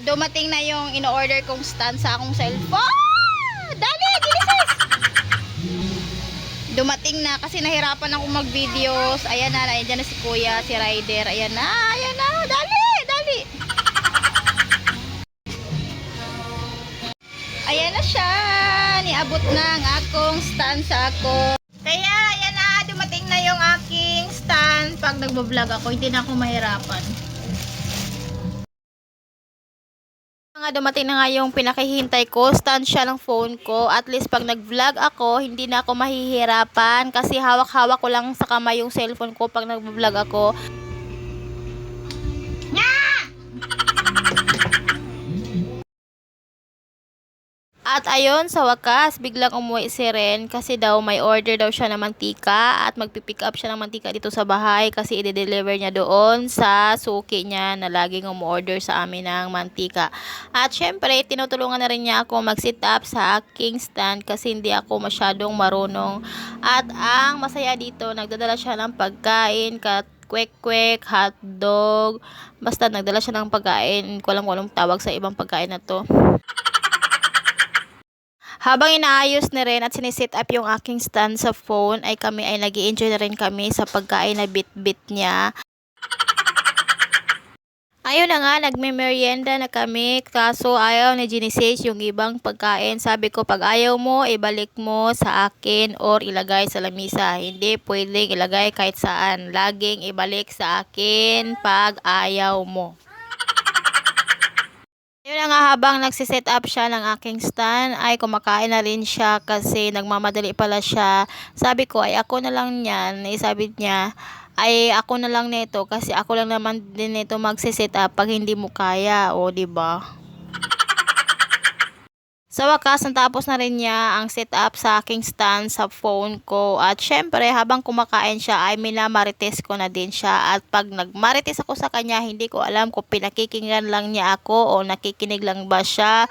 dumating na yung in-order kong stand sa akong cellphone. Dali, Genesis! Dumating na kasi nahirapan ako mag-videos. Ayan na, ayan na si Kuya, si Rider. Ayan na, dali, dali. Ayan na siya. Niabot na ang akong stand sa ako. Kaya, ayan na, dumating na yung aking stand. Pag nagbablog ako, hindi na ako mahirapan. Dumating na nga yung pinakihintay ko, stand siya ng phone ko. At least pag nag-vlog ako, hindi na ako mahihirapan kasi hawak-hawak ko lang sa kamay yung cellphone ko pag nag-vlog ako. At ayun, sa wakas, biglang umuwi si Ren kasi daw may order daw siya ng mantika at magpipick up siya ng mantika dito sa bahay kasi i-deliver niya doon sa suki niya na laging umu-order sa amin ng mantika. At syempre, tinutulungan na rin niya ako mag-sit up sa aking stand kasi hindi ako masyadong marunong. At ang masaya dito, nagdadala siya ng pagkain, kwek-kwek, hotdog, basta nagdala siya ng pagkain. Ko alam kung anong tawag sa ibang pagkain na to. Habang inaayos ni Ren at sinisit up yung aking stand sa phone, ay kami ay nag-i-enjoy na rin kami sa pagkain na bit-bit niya. Ayun na nga, nagme-merienda na kami, kaso ayaw ni Genesis yung ibang pagkain. Sabi ko, pag ayaw mo, ibalik mo sa akin or ilagay sa lamisa. Hindi pwedeng ilagay kahit saan. Laging ibalik sa akin pag ayaw mo. Yun na nga, habang nagsiset up siya ng aking stand, ay kumakain na rin siya kasi nagmamadali pala siya. Sabi ko, ay ako na lang yan. Sabi niya, ay ako na lang nito kasi ako lang naman din nito magsiset up pag hindi mo kaya. O, diba? Sa wakas, natapos na rin niya ang setup sa aking stand sa phone ko. At syempre, habang kumakain siya, ay minamarites ko na din siya. At pag nagmarites ako sa kanya, hindi ko alam kung pinakikinggan lang niya ako o nakikinig lang ba siya.